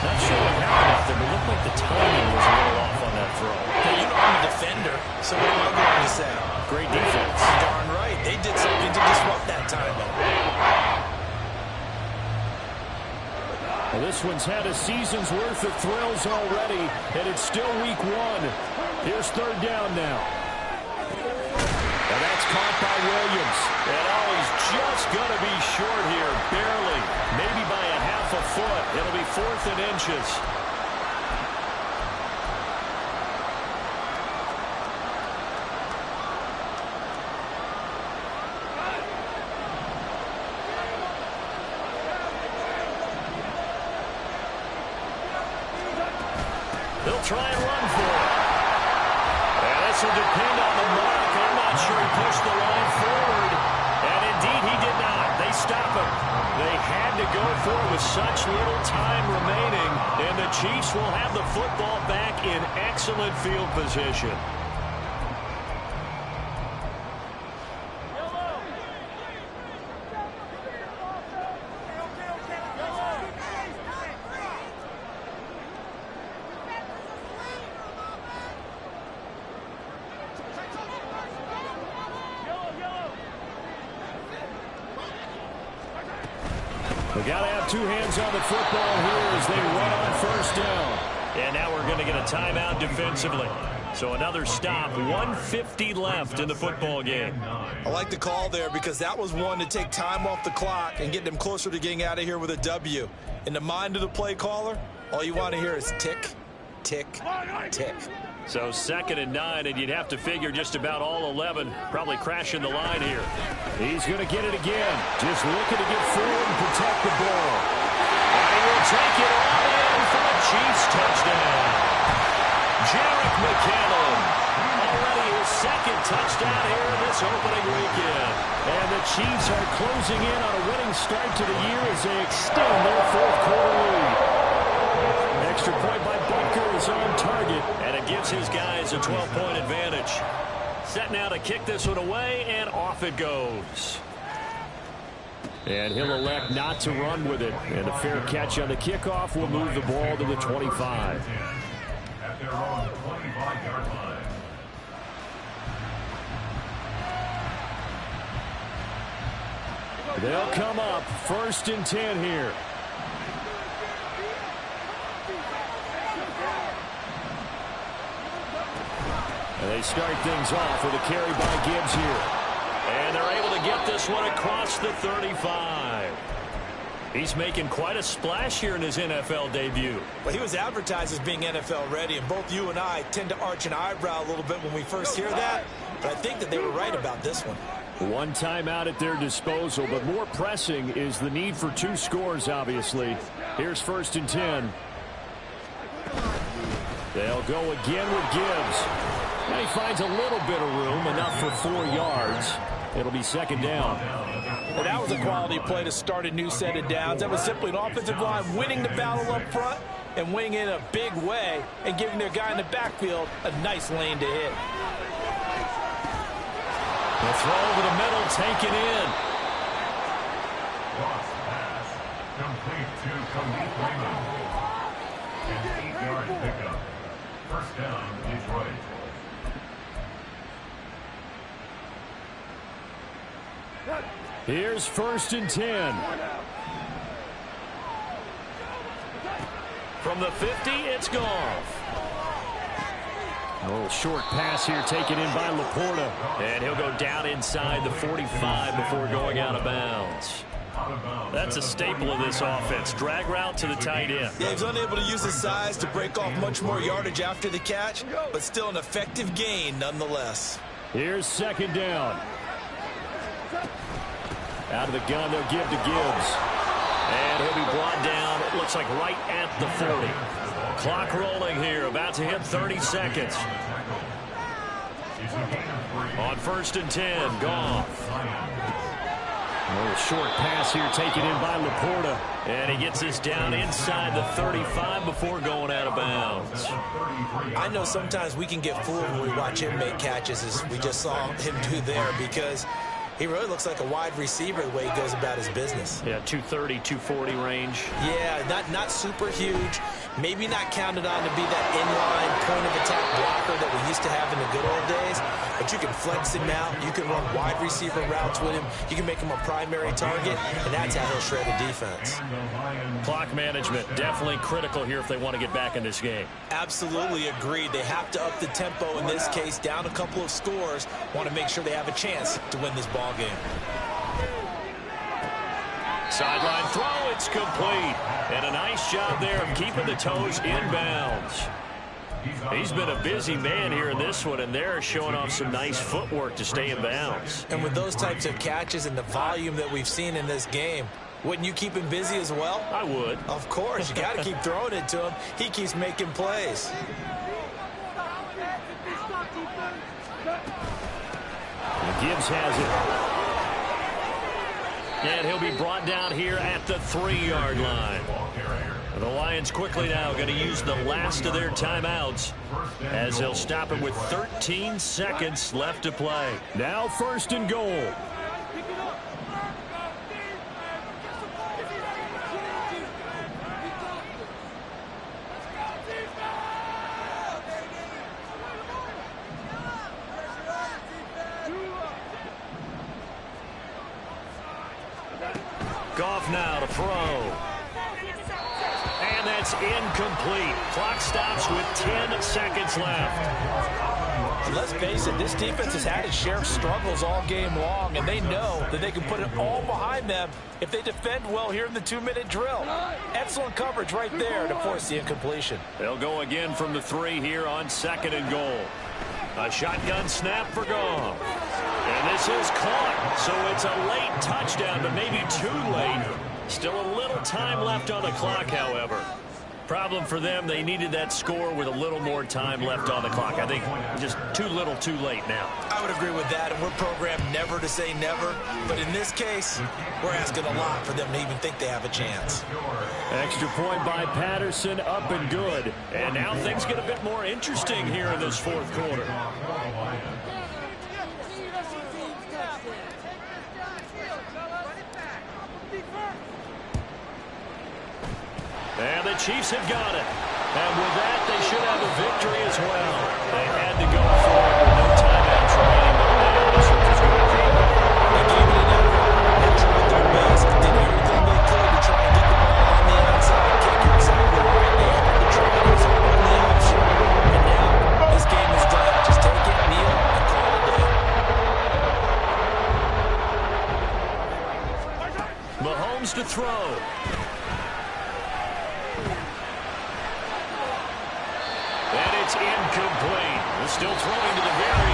Not sure what happened out there, but it looked like the timing was a little off on that throw. Now, you know I'm a defender, so what am I going to say? Great defense. Darn right. They did something to just This one's had a season's worth of thrills already, and it's still week 1. Here's third down now. And that's caught by Williams. And he's just going to be short here, barely. Maybe by a half a foot. It'll be 4th and inches. They'll try and run for it. And this will depend on the mark. I'm not sure he pushed the line forward. And indeed, he did not. They stop him. They had to go for it with such little time remaining. And the Chiefs will have the football back in excellent field position. They got to have two hands on the football here as they run on first down. And now we're going to get a timeout defensively. So another stop, 1:50 left in the football game. I like the call there because that was one to take time off the clock and get them closer to getting out of here with a W. In the mind of the play caller, all you want to hear is tick, tick, tick. So 2nd and 9, and you'd have to figure just about all 11 probably crashing the line here. He's going to get it again. Just looking to get forward and protect the ball. And he will take it all in for a Chiefs touchdown. Jarek McCallum, already his 2nd touchdown here this opening weekend. And the Chiefs are closing in on a winning start to the year as they extend their 4th quarter lead. Extra point by Bunker is on target, and it gives his guys a 12-point advantage. Set now to kick this one away, and off it goes. And he'll elect not to run with it. And a fair catch on the kickoff will move the ball to the 25. At their own 25-yard line. They'll come up 1st and 10 here. And they start things off with a carry by Gibbs here. And they're able to get this one across the 35. He's making quite a splash here in his NFL debut. Well, he was advertised as being NFL ready, and both you and I tend to arch an eyebrow a little bit when we first hear that. But I think that they were right about this one. One timeout at their disposal, but more pressing is the need for 2 scores, obviously. Here's 1st and 10. They'll go again with Gibbs. And he finds a little bit of room, enough for 4 yards. It'll be 2nd down. Well, that was a quality play to start a new set of downs. That was simply an offensive line winning the battle up front and winning in a big way and giving their guy in the backfield a nice lane to hit. The throw over the middle, taken in. Lost pass. Complete to Khalif Raymond. An 8-yard pickup. 1st down, Detroit. Here's 1st and 10. From the 50, it's Goff. A little short pass here taken in by Laporta. And he'll go down inside the 45 before going out of bounds. That's a staple of this offense. Drag route to the tight end. Yeah, he's unable to use his size to break off much more yardage after the catch, but still an effective gain nonetheless. Here's 2nd down. Out of the gun, they'll give to Gibbs. And he'll be brought down, it looks like right at the 40. Clock rolling here, about to hit 30 seconds. On 1st and 10, Goff. A little short pass here taken in by Laporta. And he gets this down inside the 35 before going out of bounds. I know sometimes we can get fooled when we watch him make catches, as we just saw him do there, because he really looks like a wide receiver the way he goes about his business. Yeah, 230, 240 range. Yeah, not super huge. Maybe not counted on to be that inline point-of-attack blocker that we used to have in the good old days, but you can flex him out. You can run wide receiver routes with him. You can make him a primary target, and that's how he'll shred a defense. Clock management, definitely critical here if they want to get back in this game. Absolutely agreed. They have to up the tempo in this case, down a couple of scores. Want to make sure they have a chance to win this ball game. Sideline throw, it's complete. And a nice job there of keeping the toes in bounds. He's been a busy man here in this one, and they're showing off some nice footwork to stay in bounds. And with those types of catches and the volume that we've seen in this game, wouldn't you keep him busy as well? I would. Of course. You got to keep throwing it to him. He keeps making plays. Gibbs has it. And he'll be brought down here at the 3-yard line. The Lions quickly now going to use the last of their timeouts as they'll stop it with 13 seconds left to play. Now 1st and goal. Goff now to throw. And that's incomplete. Clock stops with 10 seconds left. Let's face it, this defense has had its share of struggles all game long, and they know that they can put it all behind them if they defend well here in the 2-minute drill. Excellent coverage right there to force the incompletion. They'll go again from the 3 here on 2nd and goal. A shotgun snap for Goff. And this is caught, so it's a late touchdown, but maybe too late. Still a little time left on the clock, however. Problem for them, they needed that score with a little more time left on the clock. I think just too little too late now. I would agree with that, and we're programmed never to say never. But in this case, we're asking a lot for them to even think they have a chance. Extra point by Patterson, up and good. And now things get a bit more interesting here in this 4th quarter. And the Chiefs have got it. And with that, they should have a victory as well. They had to go for it with no timeouts remaining. But now this one is going to be. They gave it an effort. They tried their best. Did everything they could to try and get the ball on the outside kick. You're exactly right. They had to try to use all the option. And now this game is done. Just take it, kneel, and call it a day. Mahomes to throw. And it's incomplete. Still throwing to the very